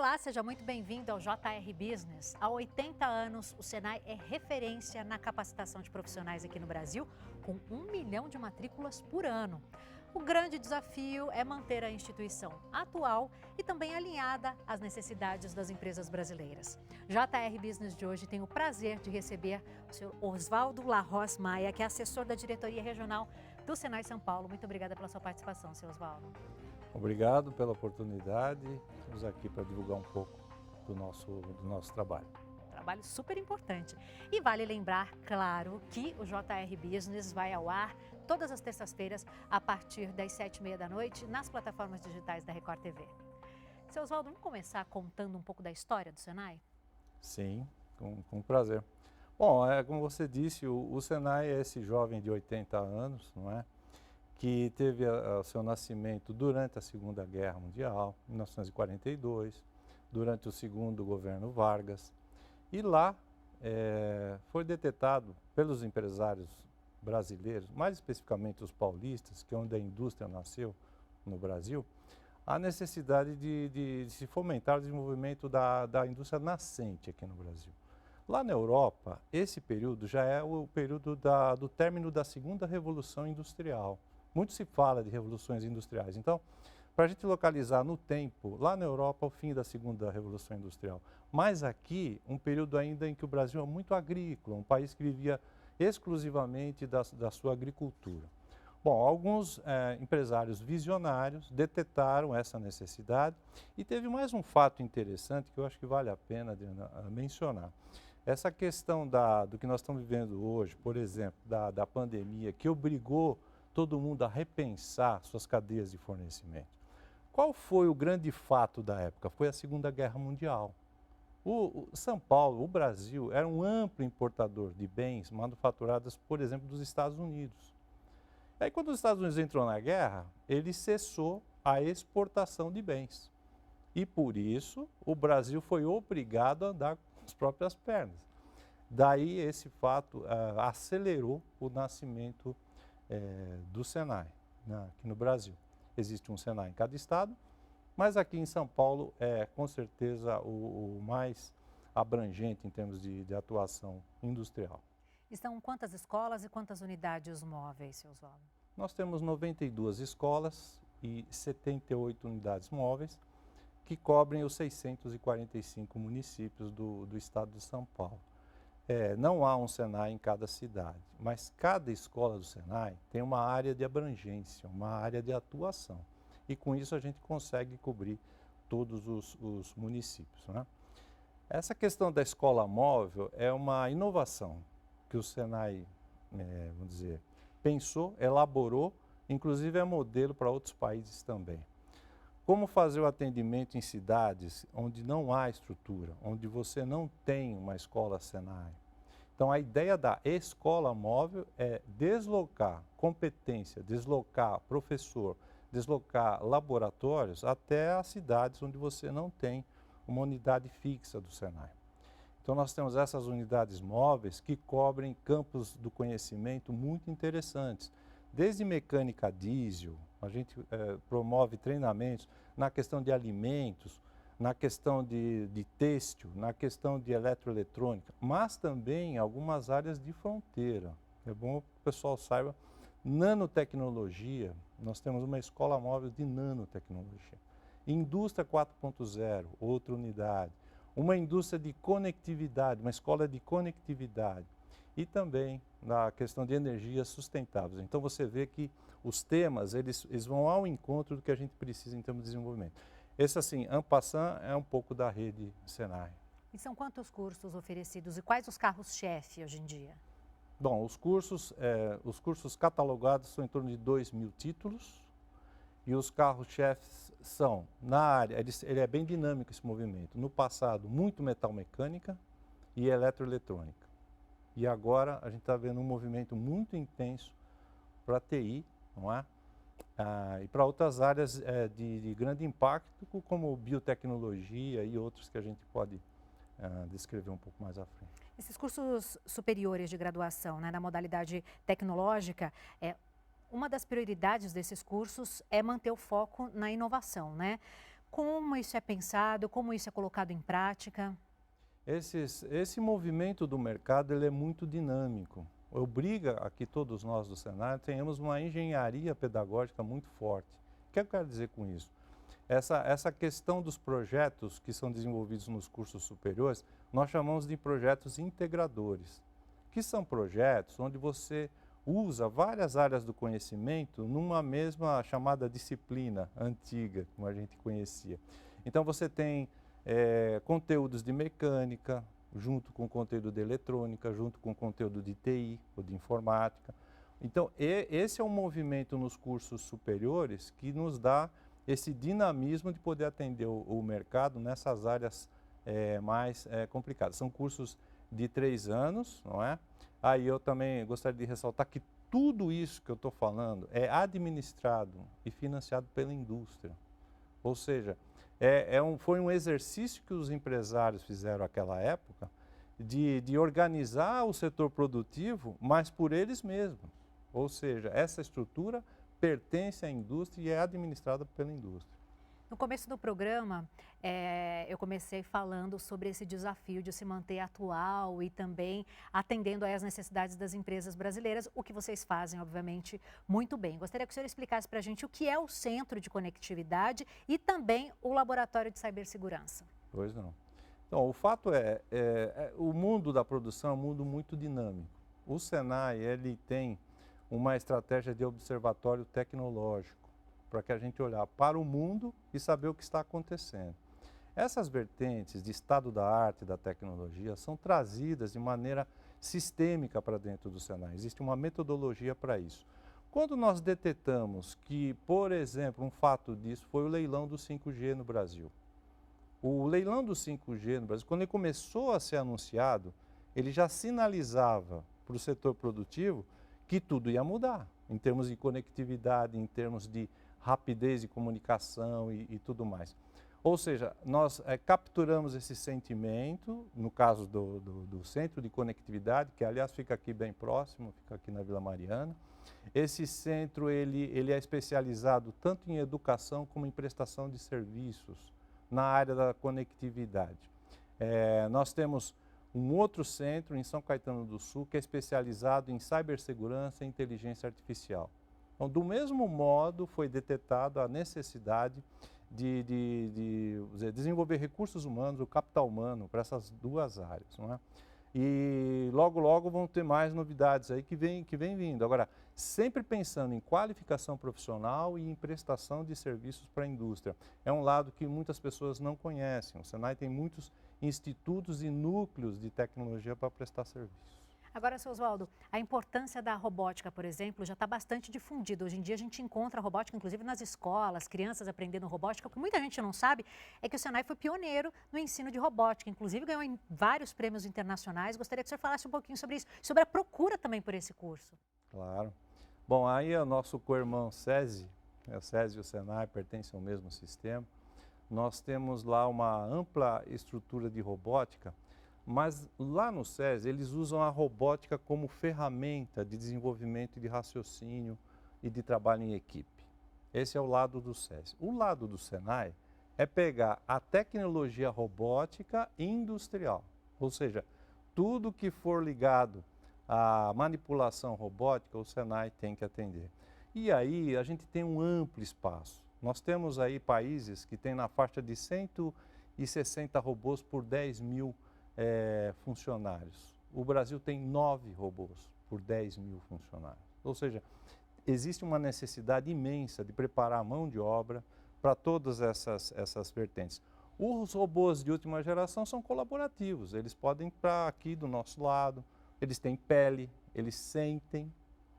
Olá, seja muito bem-vindo ao JR Business. Há 80 anos, o Senai é referência na capacitação de profissionais aqui no Brasil, com 1 milhão de matrículas por ano. O grande desafio é manter a instituição atual e também alinhada às necessidades das empresas brasileiras. JR Business de hoje tem o prazer de receber o senhor Oswaldo Larroz Maia, que é assessor da diretoria regional do Senai São Paulo. Muito obrigada pela sua participação, senhor Oswaldo. Obrigado pela oportunidade. Estamos aqui para divulgar um pouco do nosso trabalho. Trabalho super importante. E vale lembrar, claro, que o JR Business vai ao ar todas as terças-feiras a partir das 7h30 da noite nas plataformas digitais da Record TV. Seu Oswaldo, vamos começar contando um pouco da história do Senai? Sim, com prazer. Bom, como você disse, o Senai é esse jovem de 80 anos, não é? Que teve o seu nascimento durante a Segunda Guerra Mundial, em 1942, durante o segundo governo Vargas. E lá foi detectado pelos empresários brasileiros, mais especificamente os paulistas, que é onde a indústria nasceu no Brasil, a necessidade de se fomentar o desenvolvimento da indústria nascente aqui no Brasil. Lá na Europa, esse período já é o período do término da Segunda Revolução Industrial. Muito se fala de revoluções industriais. Então, para a gente localizar no tempo, lá na Europa, o fim da Segunda Revolução Industrial. Mas aqui, um período ainda em que o Brasil é muito agrícola, um país que vivia exclusivamente da sua agricultura. Bom, alguns empresários visionários detectaram essa necessidade e teve mais um fato interessante que eu acho que vale a pena, Adriana, mencionar. Essa questão do que nós estamos vivendo hoje, por exemplo, da pandemia, que obrigou todo mundo a repensar suas cadeias de fornecimento. Qual foi o grande fato da época? Foi a Segunda Guerra Mundial. O São Paulo, o Brasil, era um amplo importador de bens manufaturados, por exemplo, dos Estados Unidos. Aí, quando os Estados Unidos entrou na guerra, ele cessou a exportação de bens. E, por isso, o Brasil foi obrigado a andar com as próprias pernas. Daí, esse fato acelerou o nascimento do Senai, aqui no Brasil. Existe um Senai em cada estado, mas aqui em São Paulo é com certeza o mais abrangente em termos de atuação industrial. E são quantas escolas e quantas unidades móveis, seu Oswaldo? Nós temos 92 escolas e 78 unidades móveis que cobrem os 645 municípios do estado de São Paulo. Não há um Senai em cada cidade, mas cada escola do Senai tem uma área de abrangência, uma área de atuação. E com isso a gente consegue cobrir todos os municípios, né? Essa questão da escola móvel é uma inovação que o Senai, vamos dizer, pensou, elaborou, inclusive é modelo para outros países também. Como fazer o atendimento em cidades onde não há estrutura, onde você não tem uma escola Senai? Então, a ideia da escola móvel é deslocar competência, deslocar professor, deslocar laboratórios até as cidades onde você não tem uma unidade fixa do Senai. Então, nós temos essas unidades móveis que cobrem campos do conhecimento muito interessantes. Desde mecânica diesel, a gente promove treinamentos na questão de alimentos, na questão de têxtil, na questão de eletroeletrônica, mas também em algumas áreas de fronteira. É bom que o pessoal saiba, nanotecnologia, nós temos uma escola móvel de nanotecnologia. Indústria 4.0, outra unidade. Uma indústria de conectividade, uma escola de conectividade. E também na questão de energias sustentáveis. Então você vê que os temas, eles vão ao encontro do que a gente precisa em termos de desenvolvimento. Esse, assim, en passant, é um pouco da rede Senai. E são quantos cursos oferecidos e quais os carros-chefe hoje em dia? Bom, os cursos catalogados são em torno de 2.000 títulos e os carros-chefes são, na área, ele é bem dinâmico esse movimento. No passado, muito metal-mecânica e eletroeletrônica. E agora a gente está vendo um movimento muito intenso para TI, não é? E para outras áreas de grande impacto, como biotecnologia e outros que a gente pode descrever um pouco mais à frente. Esses cursos superiores de graduação, né, na modalidade tecnológica, uma das prioridades desses cursos é manter o foco na inovação, né? Como isso é pensado, como isso é colocado em prática? Esse movimento do mercado ele é muito dinâmico. Obriga a que todos nós do Senai tenhamos uma engenharia pedagógica muito forte. O que eu quero dizer com isso? Essa questão dos projetos que são desenvolvidos nos cursos superiores, nós chamamos de projetos integradores, que são projetos onde você usa várias áreas do conhecimento numa mesma chamada disciplina antiga, como a gente conhecia. Então você tem conteúdos de mecânica, junto com conteúdo de eletrônica, junto com conteúdo de TI ou de informática. Então, esse é um movimento nos cursos superiores que nos dá esse dinamismo de poder atender o mercado nessas áreas mais complicadas. São cursos de 3 anos, não é? Aí eu também gostaria de ressaltar que tudo isso que eu estou falando é administrado e financiado pela indústria. Ou seja, foi um exercício que os empresários fizeram naquela época de organizar o setor produtivo, mas por eles mesmos. Ou seja, essa estrutura pertence à indústria e é administrada pela indústria. No começo do programa, eu comecei falando sobre esse desafio de se manter atual e também atendendo às necessidades das empresas brasileiras, o que vocês fazem, obviamente, muito bem. Gostaria que o senhor explicasse para a gente o que é o Centro de Conectividade e também o Laboratório de Cibersegurança. Pois não. Então, o fato o mundo da produção é um mundo muito dinâmico. O Senai, ele tem uma estratégia de observatório tecnológico, para que a gente olhar para o mundo e saber o que está acontecendo. Essas vertentes de estado da arte e da tecnologia são trazidas de maneira sistêmica para dentro do Senai. Existe uma metodologia para isso. Quando nós detectamos que, por exemplo, um fato disso foi o leilão do 5G no Brasil. O leilão do 5G no Brasil, quando ele começou a ser anunciado, ele já sinalizava para o setor produtivo que tudo ia mudar, em termos de conectividade, em termos de rapidez de comunicação e tudo mais. Ou seja, nós capturamos esse sentimento, no caso do Centro de Conectividade, que aliás fica aqui bem próximo, fica aqui na Vila Mariana. Esse centro ele é especializado tanto em educação como em prestação de serviços na área da conectividade. Nós temos um outro centro em São Caetano do Sul que é especializado em cibersegurança e inteligência artificial. Então, do mesmo modo, foi detectada a necessidade de desenvolver recursos humanos, o capital humano, para essas duas áreas. Não é? E logo, logo vão ter mais novidades aí que vem vindo. Agora, sempre pensando em qualificação profissional e em prestação de serviços para a indústria. É um lado que muitas pessoas não conhecem. O Senai tem muitos institutos e núcleos de tecnologia para prestar serviços. Agora, seu Oswaldo, a importância da robótica, por exemplo, já está bastante difundida. Hoje em dia a gente encontra a robótica, inclusive nas escolas, crianças aprendendo robótica. O que muita gente não sabe é que o Senai foi pioneiro no ensino de robótica, inclusive ganhou em vários prêmios internacionais. Gostaria que o senhor falasse um pouquinho sobre isso, sobre a procura também por esse curso. Claro. Bom, aí o nosso co-irmão SESI, o SESI e o Senai pertencem ao mesmo sistema. Nós temos lá uma ampla estrutura de robótica, mas lá no SESI eles usam a robótica como ferramenta de desenvolvimento de raciocínio e de trabalho em equipe. Esse é o lado do SESI. O lado do Senai é pegar a tecnologia robótica industrial, ou seja, tudo que for ligado à manipulação robótica, o Senai tem que atender. E aí a gente tem um amplo espaço. Nós temos aí países que têm na faixa de 160 robôs por 10 mil funcionários. O Brasil tem 9 robôs por 10 mil funcionários. Ou seja, existe uma necessidade imensa de preparar a mão de obra para todas essas vertentes. Os robôs de última geração são colaborativos, eles podem estar aqui do nosso lado, eles têm pele, eles sentem,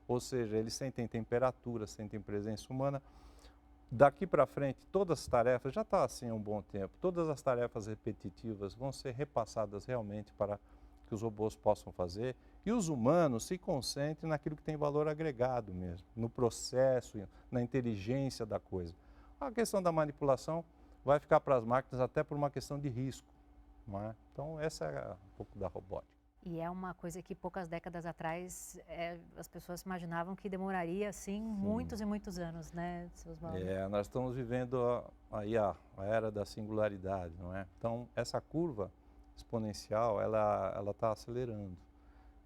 ou seja, eles sentem temperatura, sentem presença humana. Daqui para frente, todas as tarefas, já está assim há um bom tempo, todas as tarefas repetitivas vão ser repassadas realmente para que os robôs possam fazer e os humanos se concentrem naquilo que tem valor agregado mesmo, no processo, na inteligência da coisa. A questão da manipulação vai ficar para as máquinas até por uma questão de risco, não é? Então, essa é um pouco da robótica. E é uma coisa que poucas décadas atrás as pessoas imaginavam que demoraria assim muitos e muitos anos, né, seu Oswaldo? Nós estamos vivendo aí a era da singularidade, não é? Então, essa curva exponencial, ela está acelerando.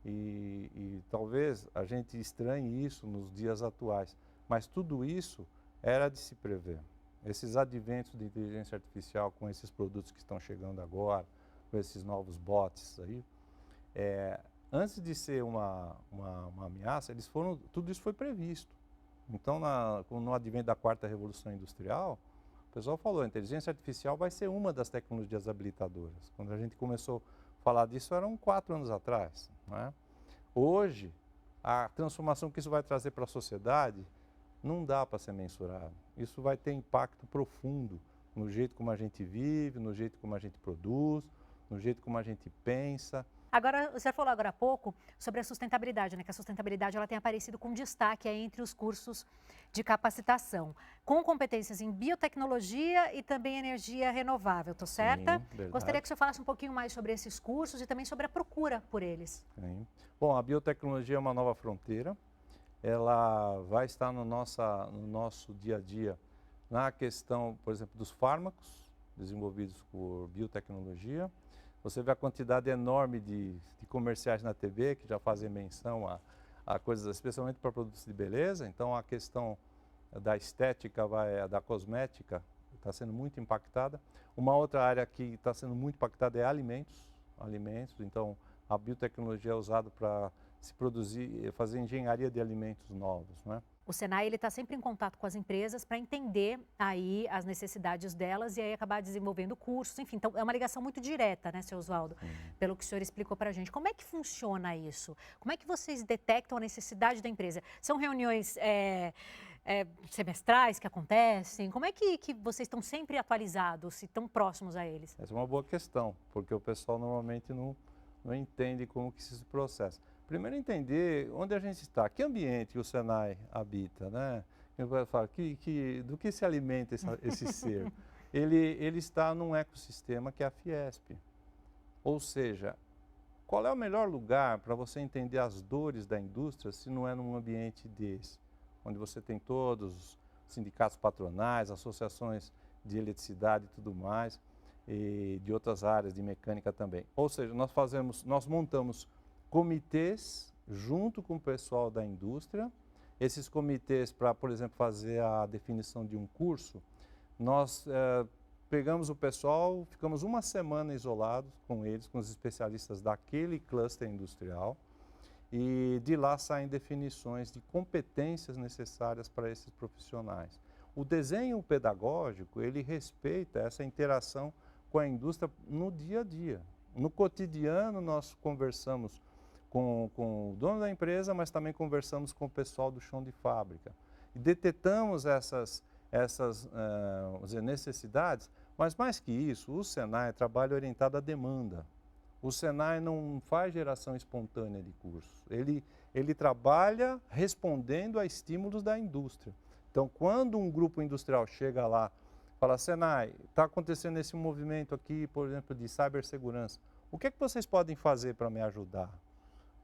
E talvez a gente estranhe isso nos dias atuais, mas tudo isso era de se prever. Esses adventos de inteligência artificial com esses produtos que estão chegando agora, com esses novos bots aí, antes de ser uma ameaça, tudo isso foi previsto. Então, no advento da quarta revolução industrial, o pessoal falou, a inteligência artificial vai ser uma das tecnologias habilitadoras. Quando a gente começou a falar disso, eram 4 anos atrás, não é? Hoje, a transformação que isso vai trazer para a sociedade não dá para ser mensurado. Isso vai ter impacto profundo no jeito como a gente vive, no jeito como a gente produz, no jeito como a gente pensa. Agora, você falou agora há pouco sobre a sustentabilidade, né? Que a sustentabilidade ela tem aparecido com destaque aí entre os cursos de capacitação, com competências em biotecnologia e também energia renovável, tô certa? Sim, verdade. Gostaria que você falasse um pouquinho mais sobre esses cursos e também sobre a procura por eles. Sim. Bom, a biotecnologia é uma nova fronteira. Ela vai estar no nosso dia a dia na questão, por exemplo, dos fármacos desenvolvidos por biotecnologia. Você vê a quantidade enorme de comerciais na TV que já fazem menção a coisas, especialmente para produtos de beleza. Então, a questão da estética, da cosmética, está sendo muito impactada. Uma outra área que está sendo muito impactada é alimentos. Então, a biotecnologia é usada para se produzir, fazer engenharia de alimentos novos, né? O Senai ele está sempre em contato com as empresas para entender aí as necessidades delas e aí acabar desenvolvendo cursos, enfim, então é uma ligação muito direta, né, seu Oswaldo, pelo que o senhor explicou para a gente. Como é que funciona isso? Como é que vocês detectam a necessidade da empresa? São reuniões semestrais que acontecem? Como é que vocês estão sempre atualizados e tão próximos a eles? Essa é uma boa questão, porque o pessoal normalmente não entende como que isso se processa. Primeiro entender onde a gente está, que ambiente o Senai habita, né? Eu vou falar, do que se alimenta esse ser? Ele está num ecossistema que é a Fiesp. Ou seja, qual é o melhor lugar para você entender as dores da indústria se não é num ambiente desse? Onde você tem todos os sindicatos patronais, associações de eletricidade e tudo mais, e de outras áreas de mecânica também. Ou seja, nós montamos comitês junto com o pessoal da indústria. Esses comitês, para, por exemplo, fazer a definição de um curso, nós pegamos o pessoal, ficamos uma semana isolados com eles, com os especialistas daquele cluster industrial, e de lá saem definições de competências necessárias para esses profissionais. O desenho pedagógico, ele respeita essa interação com a indústria no dia a dia. No cotidiano, nós conversamos com o dono da empresa, mas também conversamos com o pessoal do chão de fábrica. E detectamos essas necessidades, mas mais que isso, o Senai é trabalho orientado à demanda. O Senai não faz geração espontânea de cursos, ele trabalha respondendo a estímulos da indústria. Então, quando um grupo industrial chega lá, fala, Senai, está acontecendo esse movimento aqui, por exemplo, de cibersegurança, o que é que vocês podem fazer para me ajudar?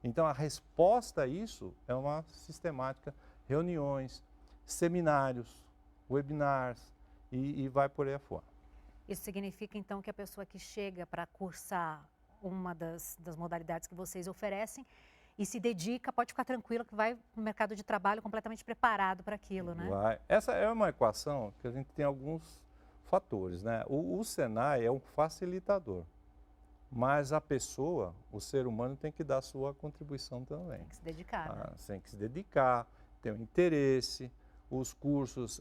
Então, a resposta a isso é uma sistemática, reuniões, seminários, webinars e vai por aí afora. Isso significa, então, que a pessoa que chega para cursar uma das modalidades que vocês oferecem e se dedica, pode ficar tranquila que vai no mercado de trabalho completamente preparado para aquilo, né? Essa é uma equação que a gente tem alguns fatores, né? O Senai é um facilitador. Mas a pessoa, o ser humano, tem que dar a sua contribuição também. Tem que se dedicar, né? Tem que se dedicar, ter um interesse. Os cursos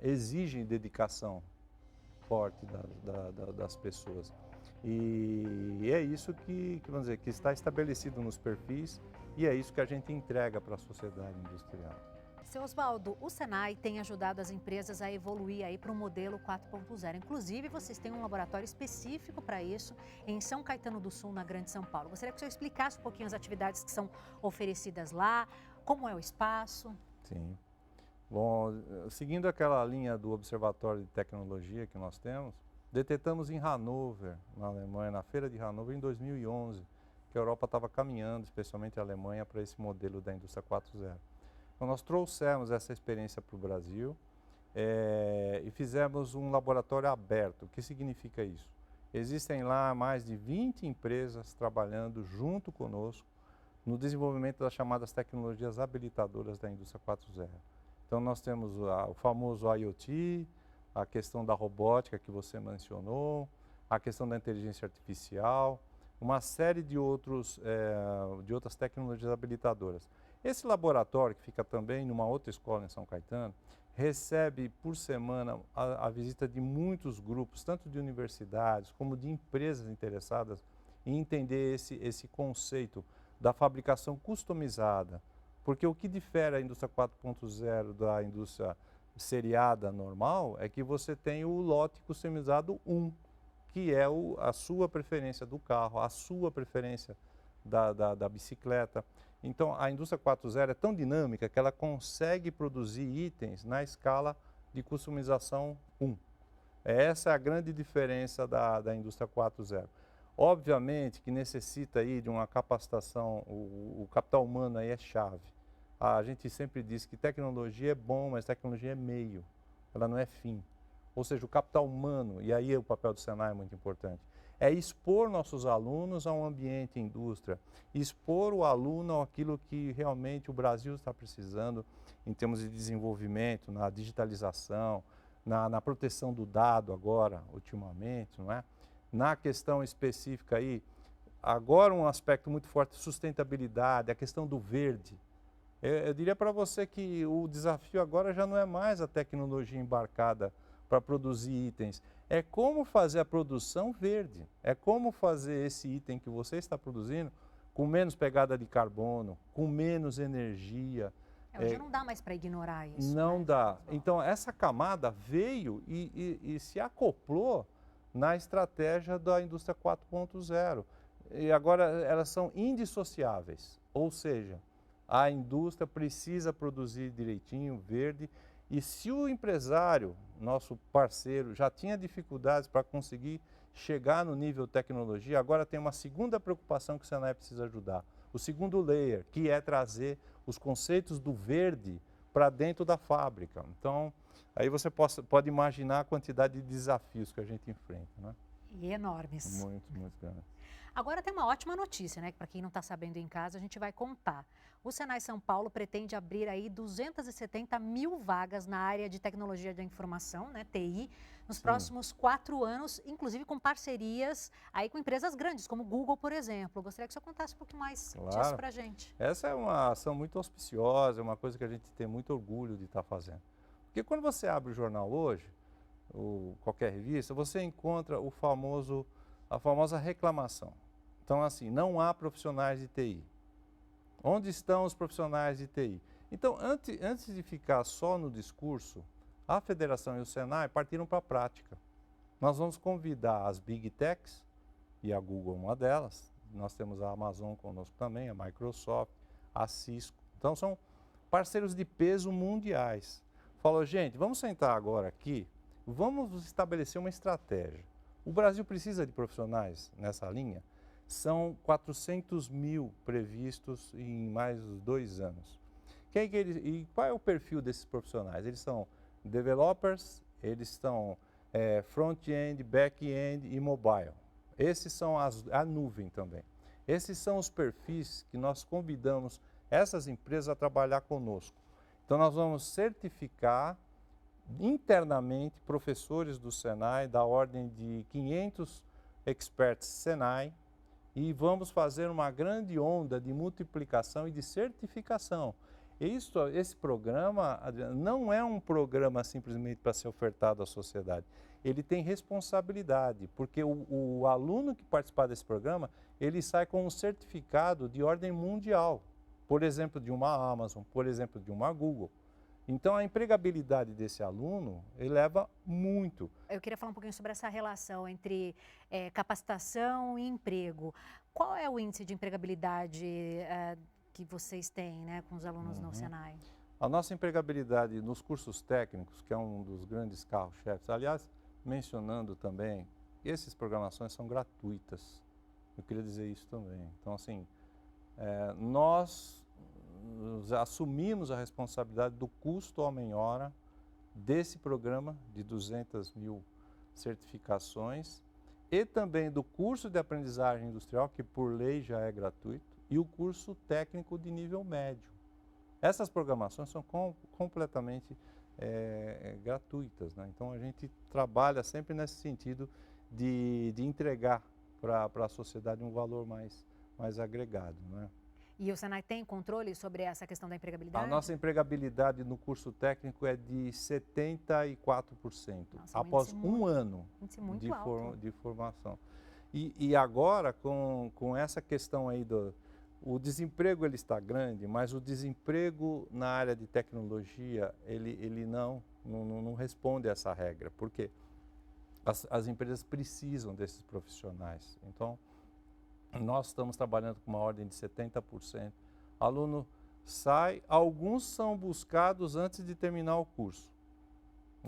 exigem dedicação forte das pessoas. E é isso vamos dizer, que está estabelecido nos perfis e é isso que a gente entrega para a sociedade industrial. Seu Oswaldo, o Senai tem ajudado as empresas a evoluir aí para o modelo 4.0. Inclusive, vocês têm um laboratório específico para isso em São Caetano do Sul, na Grande São Paulo. Gostaria que o senhor explicasse um pouquinho as atividades que são oferecidas lá, como é o espaço. Sim. Bom, seguindo aquela linha do Observatório de Tecnologia que nós temos, detectamos em Hannover, na Alemanha, na Feira de Hannover, em 2011, que a Europa estava caminhando, especialmente a Alemanha, para esse modelo da indústria 4.0. Então, nós trouxemos essa experiência para o Brasil e fizemos um laboratório aberto. O que significa isso? Existem lá mais de 20 empresas trabalhando junto conosco no desenvolvimento das chamadas tecnologias habilitadoras da indústria 4.0. Então, nós temos o famoso IoT, a questão da robótica que você mencionou, a questão da inteligência artificial, uma série de outras tecnologias habilitadoras. Esse laboratório, que fica também numa outra escola em São Caetano, recebe por semana a visita de muitos grupos, tanto de universidades como de empresas interessadas em entender esse conceito da fabricação customizada. Porque o que difere a indústria 4.0 da indústria seriada normal é que você tem o lote customizado 1, que é a sua preferência do carro, a sua preferência da bicicleta. Então, a indústria 4.0 é tão dinâmica que ela consegue produzir itens na escala de customização 1. Essa é a grande diferença da indústria 4.0. Obviamente que necessita aí de uma capacitação, o capital humano aí é chave. A gente sempre diz que tecnologia é bom, mas tecnologia é meio, ela não é fim. Ou seja, o capital humano, e aí o papel do Senai é muito importante, é expor nossos alunos a um ambiente indústria, expor o aluno àquilo que realmente o Brasil está precisando em termos de desenvolvimento, na digitalização, na proteção do dado agora, ultimamente, não é? Na questão específica aí, agora um aspecto muito forte, sustentabilidade, a questão do verde. Eu diria para você que o desafio agora já não é mais a tecnologia embarcada para produzir itens, é como fazer a produção verde, é como fazer esse item que você está produzindo com menos pegada de carbono, com menos energia. Hoje não dá mais para ignorar isso. Não né? dá. Então, essa camada veio e se acoplou na estratégia da indústria 4.0. E agora elas são indissociáveis, ou seja, a indústria precisa produzir direitinho, verde, e se o empresário, nosso parceiro, já tinha dificuldades para conseguir chegar no nível tecnologia, agora tem uma segunda preocupação que o Senai precisa ajudar. O segundo layer, que é trazer os conceitos do verde para dentro da fábrica. Então, aí você pode imaginar a quantidade de desafios que a gente enfrenta, né? E enormes. Muito, muito grande. Agora tem uma ótima notícia, né? Que para quem não está sabendo em casa, a gente vai contar. O Senai São Paulo pretende abrir aí 270 mil vagas na área de tecnologia da informação, né, TI, nos próximos 4 anos, inclusive com parcerias aí com empresas grandes, como o Google, por exemplo. Eu gostaria que o senhor contasse um pouquinho mais disso para a gente. Essa é uma ação muito auspiciosa, é uma coisa que a gente tem muito orgulho de estar fazendo. Porque quando você abre o jornal hoje, ou qualquer revista, você encontra a famosa reclamação. Então, assim, não há profissionais de TI. Onde estão os profissionais de TI? Então, antes de ficar só no discurso, a Federação e o Senai partiram para a prática. Nós vamos convidar as Big Techs, e a Google é uma delas, nós temos a Amazon conosco também, a Microsoft, a Cisco. Então, são parceiros de peso mundiais. Falou, gente, vamos sentar agora aqui, vamos estabelecer uma estratégia. O Brasil precisa de profissionais nessa linha? São 400 mil previstos em mais 2 anos. E qual é o perfil desses profissionais? Eles são developers, eles são front-end, back-end e mobile. Esses são a nuvem também. Esses são os perfis que nós convidamos essas empresas a trabalhar conosco. Então, nós vamos certificar internamente professores do Senai, da ordem de 500 experts Senai, e vamos fazer uma grande onda de multiplicação e de certificação. Esse programa, Adriano, não é um programa simplesmente para ser ofertado à sociedade. Ele tem responsabilidade, porque o aluno que participar desse programa, ele sai com um certificado de ordem mundial. Por exemplo, de uma Amazon, por exemplo, de uma Google. Então, a empregabilidade desse aluno eleva muito. Eu queria falar um pouquinho sobre essa relação entre capacitação e emprego. Qual é o índice de empregabilidade que vocês têm, né, com os alunos no Senai? A nossa empregabilidade nos cursos técnicos, que é um dos grandes carros-chefes, aliás, mencionando também, essas programações são gratuitas. Eu queria dizer isso também. Então, assim, nós assumimos a responsabilidade do custo homem-hora desse programa de 200 mil certificações e também do curso de aprendizagem industrial, que por lei já é gratuito, e o curso técnico de nível médio. Essas programações são completamente gratuitas, né? Então a gente trabalha sempre nesse sentido de entregar para a sociedade um valor mais agregado, né? E o Senai tem controle sobre essa questão da empregabilidade? A nossa empregabilidade no curso técnico é de 74%, Nossa, após um ano de formação. E agora, com essa questão aí o desemprego ele está grande, mas o desemprego na área de tecnologia, ele não responde a essa regra, porque as empresas precisam desses profissionais. Então, nós estamos trabalhando com uma ordem de 70%. Aluno sai, alguns são buscados antes de terminar o curso.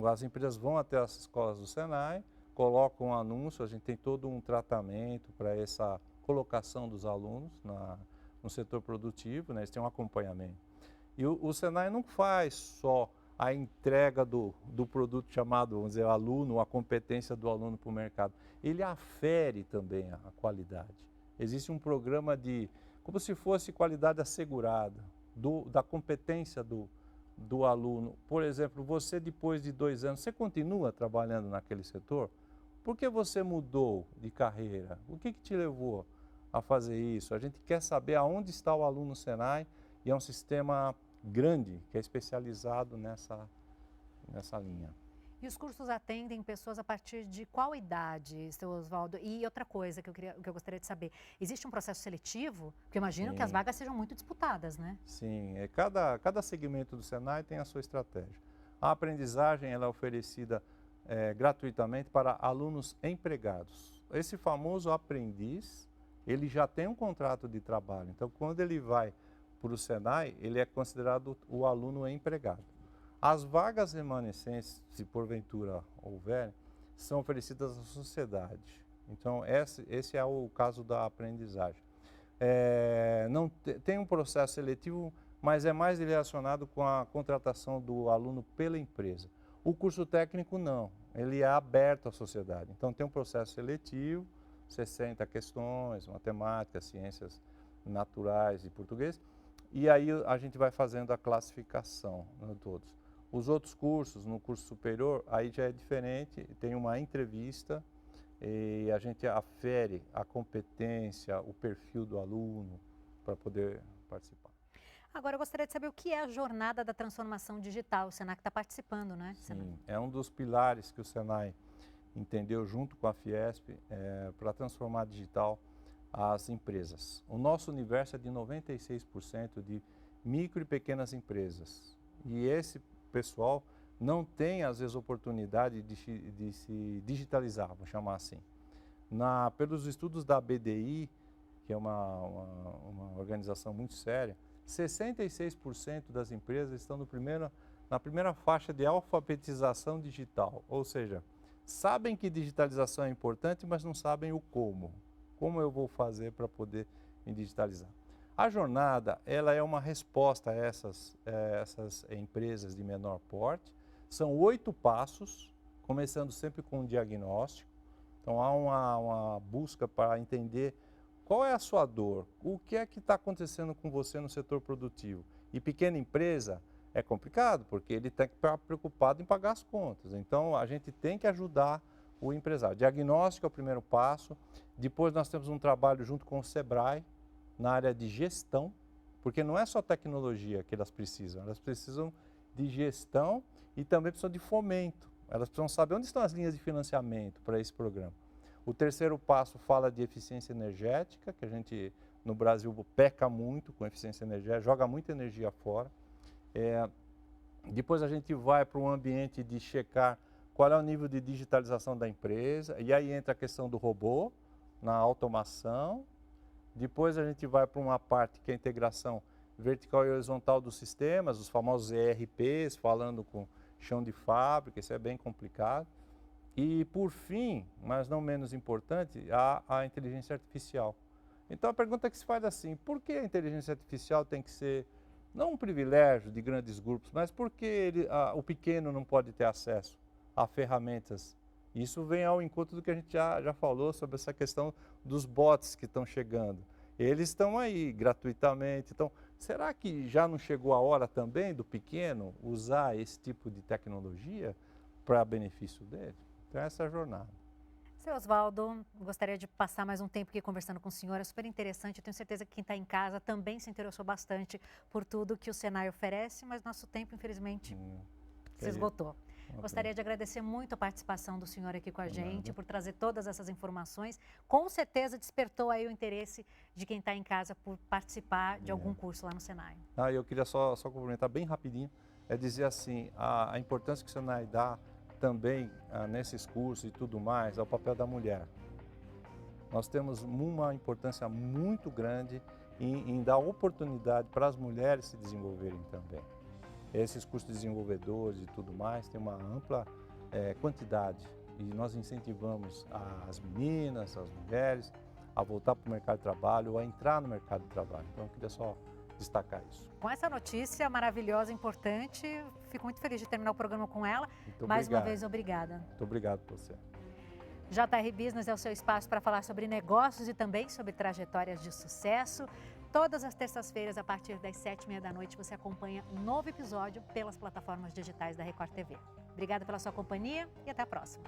As empresas vão até as escolas do Senai, colocam um anúncio, a gente tem todo um tratamento para essa colocação dos alunos no setor produtivo, né? Eles têm um acompanhamento. E o Senai não faz só a entrega do produto chamado, vamos dizer, aluno, a competência do aluno para o mercado. Ele afere também a qualidade. Existe um programa como se fosse qualidade assegurada, da competência do aluno. Por exemplo, você depois de 2 anos, você continua trabalhando naquele setor? Por que você mudou de carreira? O que te levou a fazer isso? A gente quer saber aonde está o aluno Senai, e é um sistema grande que é especializado nessa linha. E os cursos atendem pessoas a partir de qual idade, seu Oswaldo? E outra coisa que eu gostaria de saber, existe um processo seletivo? Porque eu imagino que as vagas sejam muito disputadas, né? Sim, cada segmento do Senai tem a sua estratégia. A aprendizagem ela é oferecida gratuitamente para alunos empregados. Esse famoso aprendiz, ele já tem um contrato de trabalho. Então, quando ele vai para o Senai, ele é considerado o aluno empregado. As vagas remanescentes, se porventura houver, são oferecidas à sociedade. Então, esse é o caso da aprendizagem. Não tem um processo seletivo, mas é mais relacionado com a contratação do aluno pela empresa. O curso técnico não, ele é aberto à sociedade. Então, tem um processo seletivo, 60 questões, matemática, ciências naturais e português, e aí a gente vai fazendo a classificação, né, todos. Os outros cursos, no curso superior, aí já é diferente, tem uma entrevista e a gente afere a competência, o perfil do aluno para poder participar. Agora, eu gostaria de saber o que é a jornada da transformação digital. O Senai está participando, né? Sim, é um dos pilares que o Senai entendeu junto com a Fiesp para transformar digital as empresas. O nosso universo é de 96% de micro e pequenas empresas. E esse pessoal não tem, às vezes, oportunidade de se digitalizar, vou chamar assim. Pelos estudos da BDI, que é uma organização muito séria, 66% das empresas estão na primeira faixa de alfabetização digital, ou seja, sabem que digitalização é importante, mas não sabem o como. Como eu vou fazer para poder me digitalizar? A jornada, ela é uma resposta a essas empresas de menor porte. São 8 passos, começando sempre com um diagnóstico. Então, há uma busca para entender qual é a sua dor, o que é que está acontecendo com você no setor produtivo. E pequena empresa é complicado, porque ele tem que estar preocupado em pagar as contas. Então, a gente tem que ajudar o empresário. Diagnóstico é o primeiro passo. Depois, nós temos um trabalho junto com o Sebrae, na área de gestão, porque não é só tecnologia que elas precisam de gestão e também precisam de fomento. Elas precisam saber onde estão as linhas de financiamento para esse programa. O terceiro passo fala de eficiência energética, que a gente no Brasil peca muito com eficiência energética, joga muita energia fora. Depois a gente vai para um ambiente de checar qual é o nível de digitalização da empresa, e aí entra a questão do robô, na automação. Depois a gente vai para uma parte que é a integração vertical e horizontal dos sistemas, os famosos ERPs, falando com chão de fábrica, isso é bem complicado. E, por fim, mas não menos importante, a inteligência artificial. Então, a pergunta que se faz assim, por que a inteligência artificial tem que ser, não um privilégio de grandes grupos, mas por que o pequeno não pode ter acesso a ferramentas? Isso vem ao encontro do que a gente já falou sobre essa questão dos bots que estão chegando. Eles estão aí gratuitamente. Então, será que já não chegou a hora também do pequeno usar esse tipo de tecnologia para benefício dele? Então, essa é a jornada. Seu Oswaldo, gostaria de passar mais um tempo aqui conversando com o senhor, é super interessante, eu tenho certeza que quem está em casa também se interessou bastante por tudo que o Senai oferece, mas nosso tempo, infelizmente, se esgotou. Gostaria de agradecer muito a participação do senhor aqui com a gente, por trazer todas essas informações. Com certeza despertou aí o interesse de quem está em casa por participar de algum curso lá no Senai. Eu queria só complementar bem rapidinho, é dizer assim, a importância que o Senai dá também nesses cursos e tudo mais, ao papel da mulher. Nós temos uma importância muito grande em dar oportunidade para as mulheres se desenvolverem também. Esses cursos de desenvolvedores e tudo mais tem uma ampla quantidade e nós incentivamos as meninas, as mulheres a voltar para o mercado de trabalho ou a entrar no mercado de trabalho. Então eu queria só destacar isso. Com essa notícia maravilhosa, importante, fico muito feliz de terminar o programa com ela. Muito Mais obrigado. uma vez, obrigada. Muito obrigado por você. JR Business é o seu espaço para falar sobre negócios e também sobre trajetórias de sucesso. Todas as terças-feiras, a partir das 7h30 da noite, você acompanha um novo episódio pelas plataformas digitais da Record TV. Obrigada pela sua companhia e até a próxima.